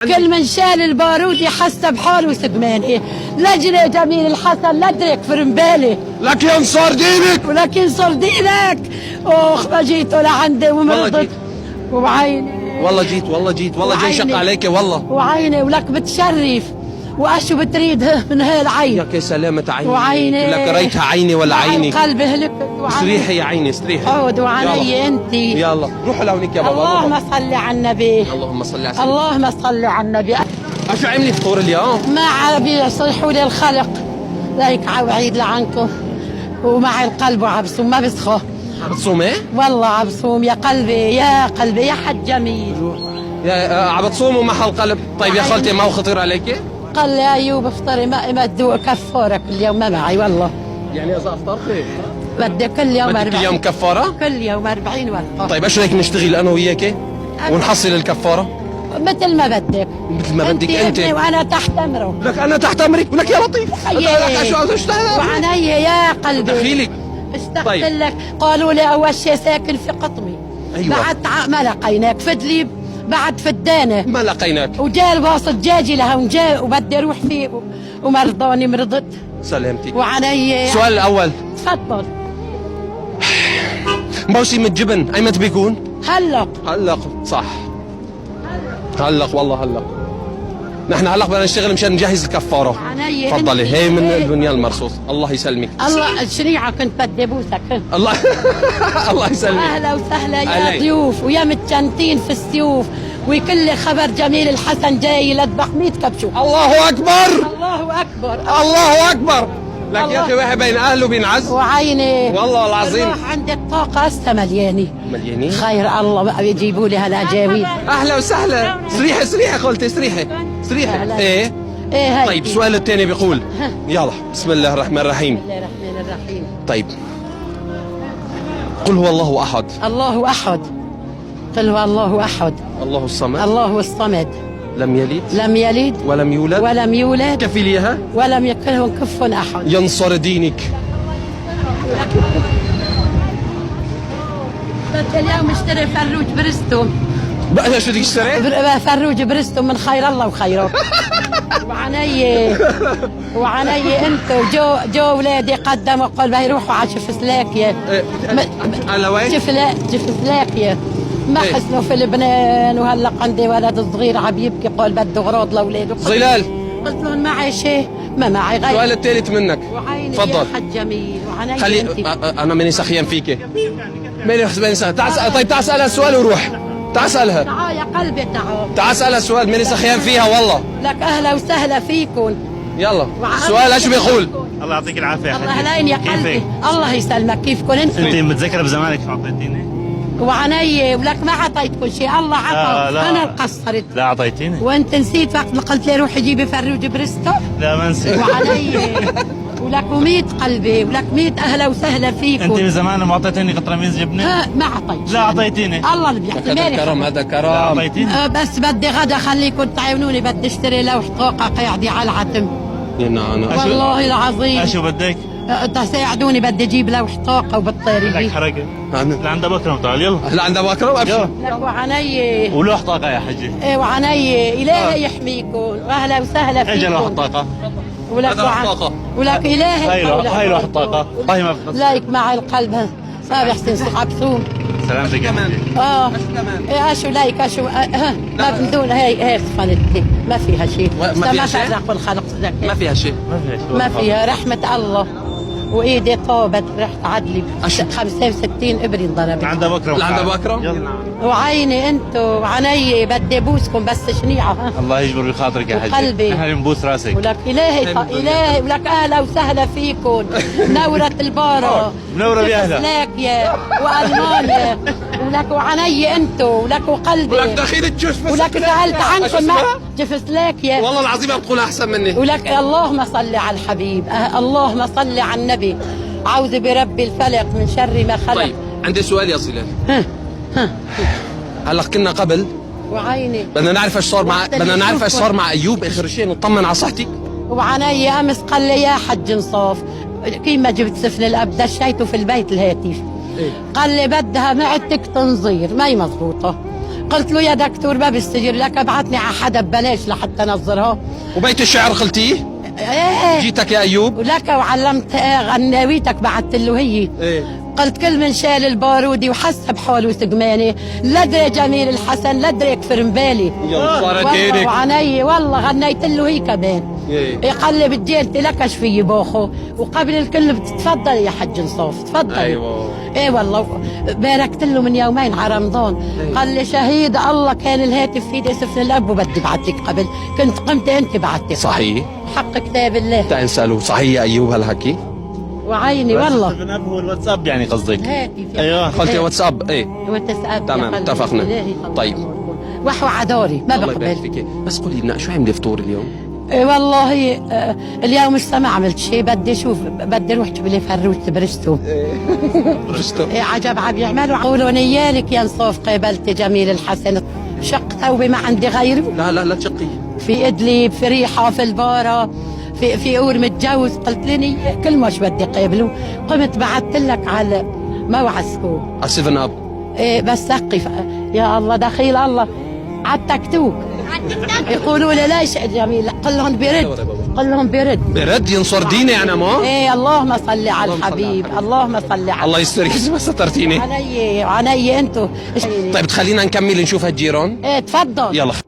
كل من شال البارود يحس بحاله سجماني. لجري جميل الحسن لدرك فرمبالي لك ينصر دينك ولك ينصر دينك. اخ ما جيتوا لعندي ومرضت وعيني والله جيت جاي شق عليك والله وعيني ولك بتشرف واشو بتريد من هالعين يا سلامة عيني وعيني لك ريتها عيني ولا عيني قلبي هلك استريحي يا عيني استريحي عود وعلي انت يلا روحوا لهونيك يا بابا اللهم صل على النبي اللهم صل على سيدنا اللهم صل على النبي. شو عملي فطور اليوم؟ ما عربي يصلحوا لي الخلق ليك عوعيد لعنكم ومع القلب وعبصوم ما بسخه بتصوم ايه؟ والله عبصوم يا قلبي يا حد جميل يا بتصوموا محل قلب. طيب يا خالتي ما هو خطير عليكي؟ قال لي ايوب افطري ما تذوق كفارك اليوم ما معي والله. يعني اذا افطرتي بدي كل يوم بدك 40 كل يوم كفارة؟ كل يوم 40 ورقه. طيب ايش رايك نشتغل انا وياكي ونحصل الكفارة؟ مثل ما بدك مثل ما بدك انت وانا تحت امره. لك انا تحت امرك ولك يا لطيف وعناية يا قلبي دخيلك. اشتقت طيب. لك. قالوا لي اول شيء ساكن في قطمي. أيوة. بعد ما لقيناك فدلي بعد فدانه ما لقيناك. وجاء الباص الدجاجي لها وجاء وبدي اروح فيه ومرضاني مرضت سلامتك. وعناية. السؤال الاول تفضل. موسم الجبن ايمتى بيكون؟ هلق صح هلق والله هلق. نحن هلق بدنا نشتغل مشان نجهز الكفاره. عناية تفضلي هي من البنيان المرصوص. الله يسلمك. الله الشريعه كنت بدي ابوسك. الله الله يسلمك. اهلا وسهلا يا علي. ضيوف ويا متجنتين في السيوف وكل خبر جميل الحسن جاي لذبح 100 كبشوف. الله اكبر الله اكبر الله اكبر. لك يا اخي واحد بين اهله بينعز وعيني والله العظيم. الروح عندي الطاقه هسه مليانه مليانين. خير الله بقى يجيبوا لي هالاجاويد. اهلا وسهلا. استريحي خالتي استريحي ايه هاي طيب السؤال الثاني بيقول يلا بسم الله الرحمن الرحيم. بسم الله الرحمن الرحيم. طيب قل هو الله احد الله احد. قل هو الله احد الله الصمد الله الصمد لم يلد لم يلد ولم يولد كفي ليها ولم يكن له كفوا احد. ينصر دينك. بدي اليوم اشتري فروج برستو. بقى شو بدك تشتري؟ فروج برستو من خير الله وخيره. وعني انتو جو اولادي قدموا قال بيروحوا على شفسلاكيا. على وين؟ شفسلاكيا ما حسنوا في لبنان وهلا عندي ولد صغير عم يبكي قال بده اغراض لاولاده. ظلال قلت لهم معي شيء ما معي غير. السؤال الثالث منك تفضل يا حج جميل وعني خلي انا ماني سخيان فيكي ماني سخيان. طيب تعال اسالها السؤال وروح. تعال اسالها. تعال يا قلبي تعال اسالها السؤال ماني سخيان فيها والله. لك اهلا وسهلا فيكم. يلا السؤال ايش بيقول؟ الله يعطيك العافيه يا الله حبيبي. هلاين يا قلبي الله يسلمك. كيفكم انتم؟ انت متذكره بزمانك شو اعطيتيني؟ وعني ولك ما عطيت كل شيء الله عطى. لا. انا قصرت لا اعطيتيني؟ وانت نسيت وقت ما قلت لي روحي جيبي فروج برستو. لا ما نسيت. وعني ولك 100 قلبي ولك 100 اهلا وسهلا فيكم. انت من زمان ما اعطيتيني قطره ميز جبنه؟ ما عطيت. لا اعطيتيني. الله اللي بيحكي هذا مالي كرم هذا لا كرم. اعطيتيني. بس بدي غدا خليكم تعاونوني بدي اشتري لوح طاقه قاعدة على العتم. انا والله العظيم شو بدك؟ تساعدوني بدي اجيب لوح طاقه وبطاريه. لك حركه لعند ابو اكرم تعال يلا. لعند ابو اكرم ابشر. لك وعني ولوح طاقه يا حجي. وعني إلهي يحميكم واهلا وسهلا فيكم. اجى لوح طاقه. ولك هذا لوح طاقة. ولك إلهي هاي لوح طاقه والله ما بخلص. لايك مع القلب ما بيحسن عبثوم. سلامتك يا حجي. اشو لايك اشو ما بدون هي خفنت ما فيها شيء. ما فيها شيء؟ فرق الخلق ما فيها شيء. ما فيها رحمة الله وايدي طابت رحت عدلي 65 ابري انضربت. عند ابو اكرم. لعند ابو اكرم. يلا. وعيني انتو وعني بدي ابوسكم بس شنيعه. الله يجبر بخاطرك يا حجي. وقلبي. نحن بنبوس راسك. ولك الهي ولك اهلا وسهلا فيكم. نورة البارة منورة بأهلها. تشيكوسلوفاكيا والمانيا ولك وعني انتو ولك وقلبي ولك دخيل الجوش بس ولك سالت عنكم جفسلاكيا والله العظيم بتقولها احسن مني. ولك اللهم صل على الحبيب اللهم صل على النبي. اعوذ برب الفلق من شر ما خلق. طيب عندي سؤال يا صلال. هلا كنا قبل وعيني بدنا نعرف ايش صار مع ايوب اخر شيء نطمن على صحتك. وعني امس قال لي يا حج نصاف كيف ما جبت سفن الاب دشيته في البيت الهاتف. قال لي بدها معدتك تنظير ما هي مضبوطه قلت له يا دكتور ما بستجير لك، ابعتني على حدا ببلاش لحتى انظرها. وبيت الشعر قلتيه؟ ايه جيتك يا ايوب؟ ولك وعلمت غناويتك بعت له هي. ايه قلت كل من شال البارودي وحس بحاله سقماني، لا ادري جميل الحسن لا ادري يكفر مبالي. يلا صارت والله هيك. وعني والله غنيت له هي كمان. إيه. يقلب الجيل لكش في باخو، وقبل الكل بتتفضل يا حج نصوف تفضل. أيوة. ايه والله باركت له من يومين على رمضان. قال لي شهيد الله كان الهاتف في ايدي سفن الاب وبدي بعت لك قبل، كنت قمت انت بعت لي. صحيح. حق كتاب الله. تعال نساله صحيح يا ايوب هالحكي؟ وعيني والله. ابن اب هو الواتساب يعني قصدك؟ هاتف ايوه قلت لي واتساب. ايه وتسأل. تمام، اتفقنا. طيب. وحو عداري ما الله يبارك بقبل. فيك. بس قولي لنا شو عملي فطور اليوم؟ إيه والله اليوم مش ما عملت شيء، بدي اشوف بدي اروح اجيب لي فروت برشتو. برشتو. إيه عجب عم يعملوا قولوا نيالك يا نصوف قبلت جميل الحسن، شق ثوبي ما عندي غيره. لا لا لا تشقي. في ادلب في ريحه في الباره في اور متجوز، قلت لي كل مش بدي قابله. قمت بعثت لك على موعسكو على 7 اب. إيه بس سقف يا الله دخيل الله على التكتوك. يقولوا لي ليش جميل، قل لهم برد، قل لهم برد. برد ينصر ديني انا ما. ايه اللهم صل على اللهم صل على الحبيب، الحبيب. اللهم صل على الله يسترك ما سترتيني. علي انتو. طيب تخلينا نكمل نشوف هالجيران. ايه تفضل. يلا.